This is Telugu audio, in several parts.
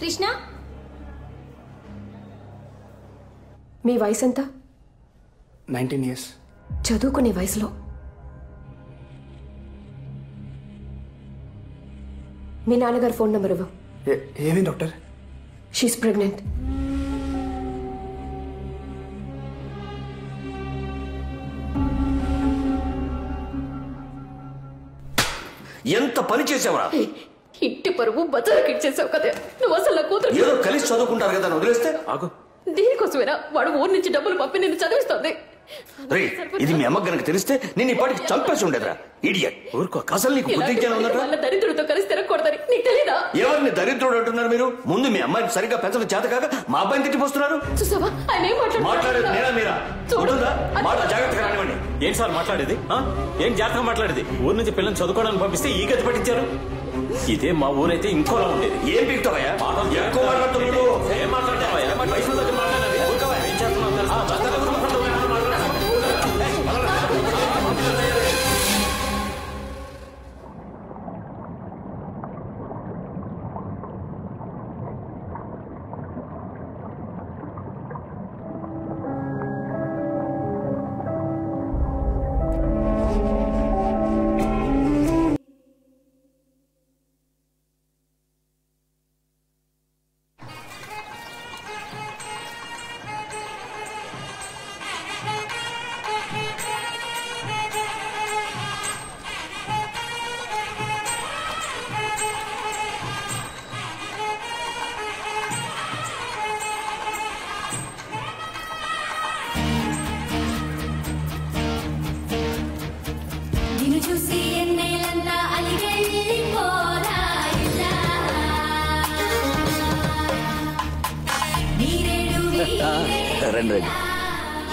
కృష్ణ, మీ వయసు ఎంత? 19 years. చదువుకునే వయసులో మీ నాన్నగారు ఫోన్ నెంబర్ ఇవ్వు. ఏమేం డాక్టర్? She's pregnant. ఎంత పని చేసావరా? ఇంటి పరువు బజార్కి ఇచ్చేసావు కదా. నువ్వు అసలు కూతురు ఏదో కలిసి చదువుకుంటారు కదా, వదిలేస్తే ఆగు. దీనికోసమేనా వాడు ఊరి నుంచి డబ్బులు పంపి నిన్ను చదివిస్తుంది? ఇది మీ అమ్మకు గనక తెలిస్తే నేను ఇప్పటికి చంపేసి ఉండేదిరా. ఇడియట్. ఊరుకో. అసలు నీకు బుద్ధి వాళ్ళ దరిద్రుడితో కలిసి తిరగకూడదని నీకు తెలీదా? ఎవరిని దరిద్రుడు అంటున్నారు మీరు? ముందు మీ అమ్మాయిని సరిగ్గా పెంచడం చేత కాక మా అబ్బాయిని తిట్టిపోస్తున్నారు. చూసావా ఆయన ఏం మాట్లాడేది నేనా మీరా? ఉంటుందా? మాట జాగ్రత్తగా రానివ్వండి. ఏం సార్ మాట్లాడేది? ఏం జాగ్రత్తగా మాట్లాడేది? ఊరు నుంచి పిల్లల్ని చదువుకోవడానికి పంపిస్తే ఈ గతి పట్టించారు. ఇదే మా ఊరైతే ఇంకోలా ఉండేది. ఏం పీకుతావయ్యా? ఎక్కువ మాట్లాడుతున్నావు. ఏం మాట్లాడతావా? ఏం చేస్తున్నావు?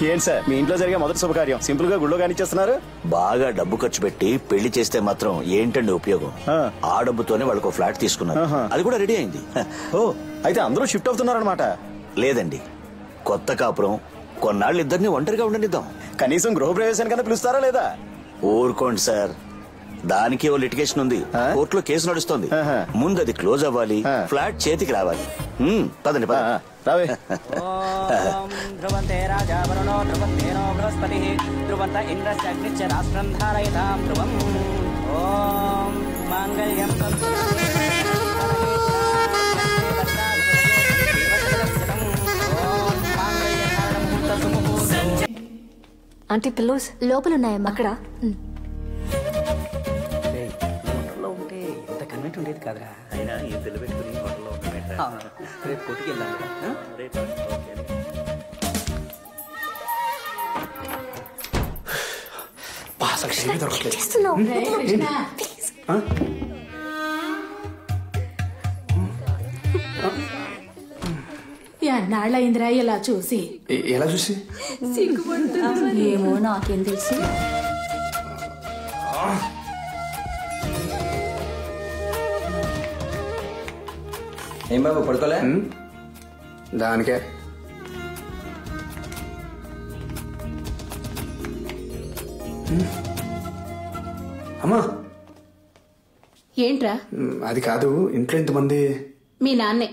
ఏంటి సార్ మీ ఇంట్లో జరిగే మొదటి శుభకార్యం సింపుల్ గా గుళ్ళో కానిచ్చేస్తున్నారు? బాగా డబ్బు ఖర్చు పెట్టి పెళ్లి చేస్తే మాత్రం ఏంటండి ఉపయోగం? ఆ డబ్బుతోనే వాళ్ళకు ఫ్లాట్ తీసుకున్నారు. అది కూడా రెడీ అయింది. ఓ అయితే అందరూ షిఫ్ట్ అవుతున్నారనమాట? లేదండి, కొత్త కాపురం కొన్నాళ్ళు ఇద్దరిని ఒంటరిగా ఉండనిద్దాం. కనీసం గృహప్రవేశానికన్నా పిలుస్తారా లేదా? ఊరుకోండి సార్, దానికి ఓ లిటిగేషన్ ఉంది. కోర్టులో కేసు నడుస్తుంది. ముందు అది క్లోజ్ అవ్వాలి, ఫ్లాట్ చేతికి రావాలి. పదండి రావే. ధ్రువంతే రాజా వరుణో ధ్రువంతేనో బృహస్పతి ధ్రువంత ఇంద్రశ్చ రాష్ట్రం ధారయతాం ధ్రువం. ఓం మాంగళ్యం ఆంటీ పిల్లోస్ లోపలున్నాయమ్మా. అక్కడ ఉంటే ఇంత కన్వెంట్ ఉండేది కాదురా. అయినా ఈ పిల్ల పెట్టుకుని రేపు కొట్టుకు వెళ్ళాలి. ఎన్నాళ్ళయిందిరా ఇలా చూసి? ఎలా చూసి? ఏమో నాకేం తెలుసు. ఏం బాబు పడుకోలే? దానికే అమ్మా. ఏంట్రా? అది కాదు, ఇంట్లో ఇంతమంది. మీ నాన్నే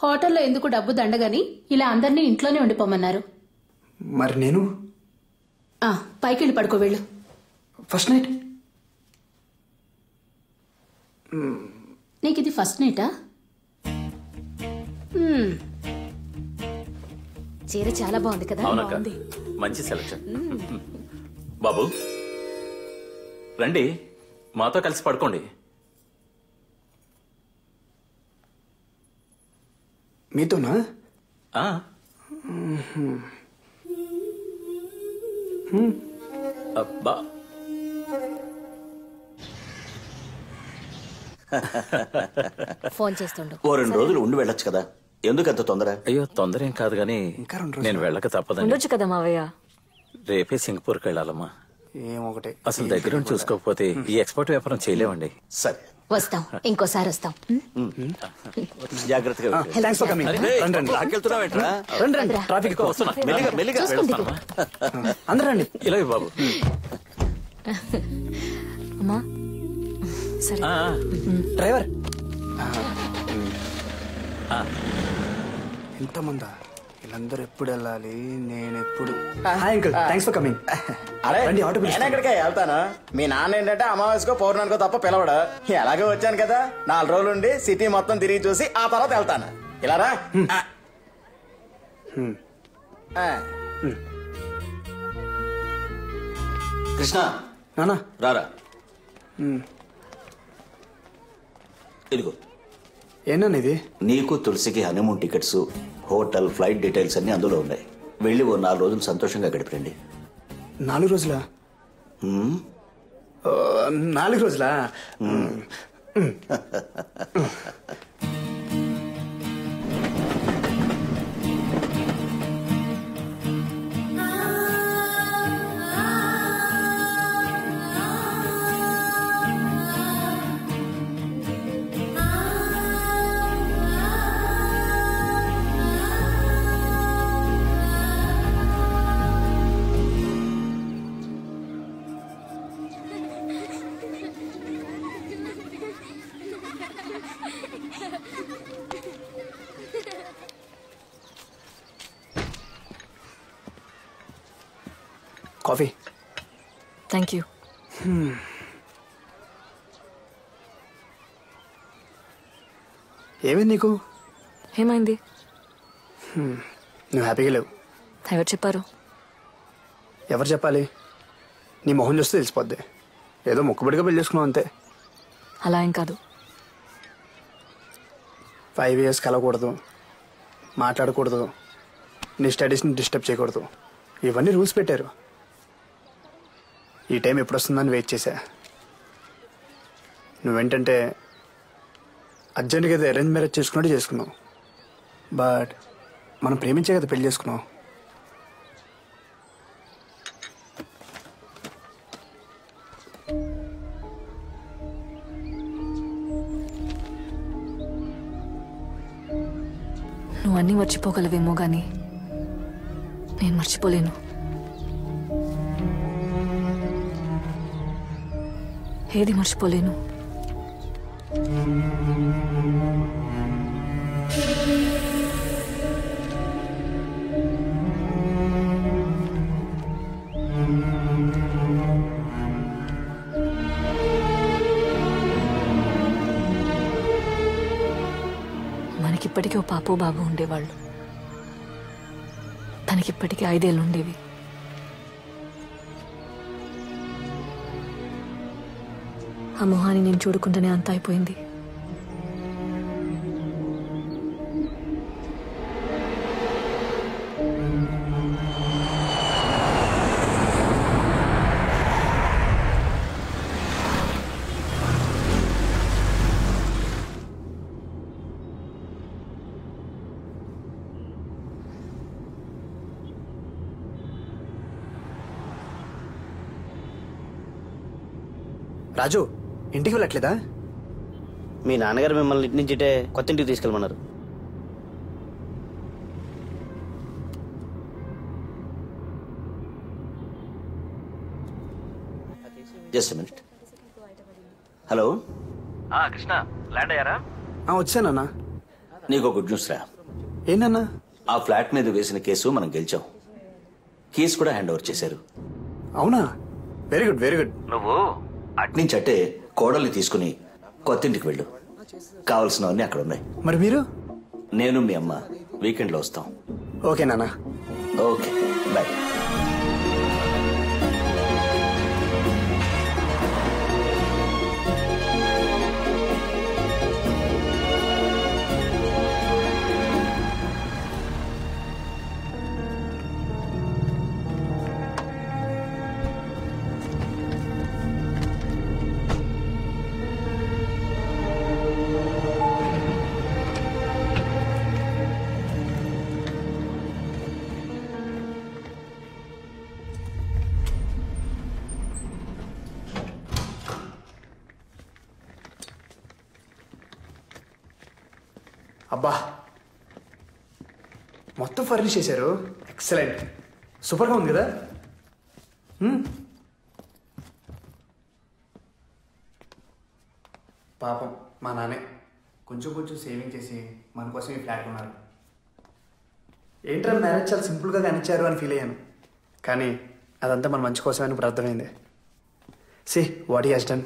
హోటల్లో ఎందుకు డబ్బు దండగని ఇలా అందరినీ ఇంట్లోనే ఉండిపోమన్నారు. మరి నేను పైకెళ్ళి పడుకో వెళ్ళు. ఫస్ట్ నైట్ నీకు ఇది ఫస్ట్ నైటా? చీర చాలా బాగుంది కదా. మంచి సెలక్షన్. బాబు రండి, మాతో కలిసి పడుకోండి. మీతోనా? అబ్బా ఫోన్ చేస్తుండు. ఓ 2 రోజులు ఉండి వెళ్ళొచ్చు కదా, ఎందుకంత తొందర? అయ్యో తొందర ఏం కాదు గానీ నేను వెళ్ళక తప్పదండి. ఉండొచ్చు కదా మావయ్య. రేపే సింగపూర్కి వెళ్ళాలమ్మా. ఏమొకటి అసలు దగ్గర చూసుకోకపోతే ఈ ఎక్స్పోర్ట్ వ్యాపారం చేయలేమండి. సరే వస్తాం, ఇంకోసారి వస్తాం. జాగ్రత్తగా. ట్రాఫిక్ అందరండి ఇలా బాబు. అమ్మా సరే. డ్రైవర్ ఇంతమందా? వీళ్ళందరూ ఎప్పుడు వెళ్ళాలి, నేను ఎప్పుడు? Hi uncle, thanks for coming. అరే రండి, ఆటో నేను ఎక్కడికే వెళ్తాను. మీ నాన్న ఏంటంటే అమావాస్యకో పౌర్ణానికో తప్ప పిలవడు. ఎలాగో వచ్చాను కదా, 4 రోజులు ఉండి సిటీ మొత్తం తిరిగి చూసి ఆ తర్వాత వెళ్తాను. ఇలారా? కృష్ణ నానా రారా. ఇదిగో ఏనా ఇది? నీకు తులసికి honeymoon tickets, hotel, flight details అన్ని అందులో ఉన్నాయి. వెళ్ళి ఓ 4 రోజులు సంతోషంగా గడిపండి. 4 రోజులా? 4 రోజులా? కాఫీ. Thank you. ఏమైంది నీకు? ఏమైంది? నువ్వు హ్యాపీగా లేవు. ఎవరు చెప్పారు? ఎవరు చెప్పాలి? నీ మొహం చూస్తే తెలిసిపోద్ది. ఏదో మొక్కుబడిగా పెళ్లి చేసుకున్నావు అంతే. అలా ఏం కాదు. 5 years కలవకూడదు, మాట్లాడకూడదు, నీ స్టడీస్ని డిస్టర్బ్ చేయకూడదు, ఇవన్నీ రూల్స్ పెట్టారు. ఈ టైం ఎప్పుడు వస్తుందని వెయిట్ చేశా. నువ్వేంటంటే అర్జెంట్గా ఏదో అరేంజ్ మ్యారేజ్ చేసుకున్నట్టు చేసుకున్నావు. బట్ మనం ప్రేమించే కదా పెళ్లి చేసుకున్నావు. నువ్వు అన్నీ మర్చిపోగలవేమో కానీ నేను మర్చిపోలేను. ఏది మర్చిపోలేను. మనకిప్పటికీ ఓ పాపో బాబు ఉండేవాళ్ళు. తనకిప్పటికీ 5 ఏళ్ళు ఉండేవి. ఆ మొహాన్ని నేను చూడుకుంటూనే అంత అయిపోయింది. రాజు, ఇంటికి వెళ్ళట్లేదా? మీ నాన్నగారు మిమ్మల్ని ఇంటి నుంచి కొత్త ఇంటికి తీసుకెళ్ళమన్నారు. Just minute. Hello Krishna, land అయ్యారా? వచ్చానన్నా. నీకు గుడ్ న్యూస్ రా. ఏంటన్నా? ఆ ఫ్లాట్ మీద వేసిన కేసు మనం గెలిచాం. కేసు కూడా హ్యాండ్ ఓవర్ చేశారు. అవునా? Very good, very good. నువ్వు అట్నుంచి అంటే కోడల్ని తీసుకుని కొత్త ఇంటికి వెళ్ళు. కావలసినవన్నీ అక్కడ ఉన్నాయి. మరి మీరు? నేను మీ అమ్మ వీకెండ్ లో వస్తాం. ఓకే నాన్న. Okay, bye. అబ్బా, మొత్తం ఫర్నిష్ చేశారు. ఎక్సలెంట్, సూపర్గా ఉంది కదా. పాపం మా నాన్నే కొంచెం కొంచెం సేవింగ్ చేసి మన కోసం ఈ ఫ్లాట్ కొన్నారు. ఏంట్రా మ్యారేజ్ చాలా సింపుల్గా కానిచ్చారు అని ఫీల్ అయ్యాను, కానీ అదంతా మన మంచి కోసమని ఇప్పుడు అర్థమైంది. See what he has done.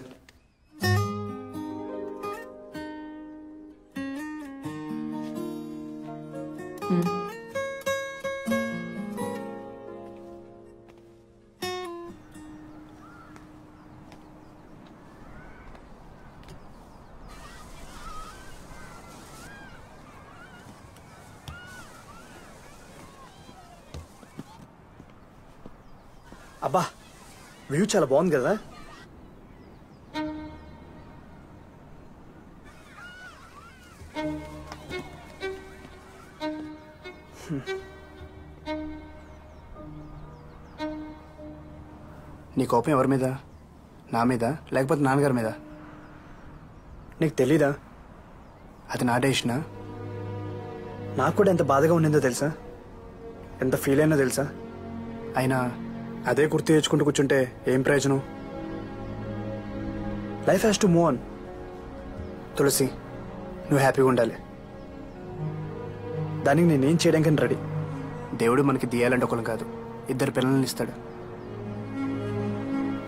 అబ్బా వ్యూ చాలా బాగుంది కదా. నీ కోపం ఎవరి మీద? నా మీద లేకపోతే నాన్నగారి మీద? నీకు తెలీదా అది నా డెసిషనా? నాకు కూడా ఎంత బాధగా ఉండిందో తెలుసా, ఎంత ఫీల్ అయినా తెలుసా. అయినా అదే గుర్తు తెచ్చుకుంటూ కూర్చుంటే ఏం ప్రయోజనం? Life has to move on. Tulasi, నువ్వు హ్యాపీగా ఉండాలి. దానికి నేనేం చేయడానికి రెడీ. దేవుడు మనకి దియాలంటే ఒకరు కాదు, 2 పిల్లల్ని ఇస్తాడు.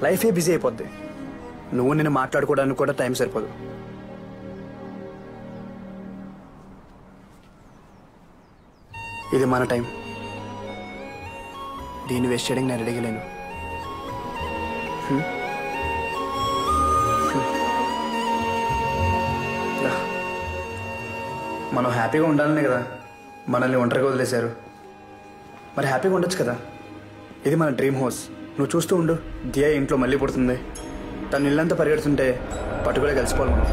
లైఫే బిజీ అయిపోద్ది, నువ్వు నేను మాట్లాడుకోవడానికి కూడా టైం సరిపోదు. ఇది మన టైం, దీన్ని వేస్ట్ చేయడానికి నేను రెడీగా లేను. మనం హ్యాపీగా ఉండాలనే కదా మనల్ని ఒంటరిగా వదిలేశారు. మరి హ్యాపీగా ఉండొచ్చు కదా. ఇది మన డ్రీమ్ హౌస్. నువ్వు చూస్తూ ఉండు, దియా ఇంట్లో మళ్ళీ పుడుతుంది. తను ఇల్లంతా పరిగెడుతుంటే పట్టుకునే కలిసిపోవాలి మనం.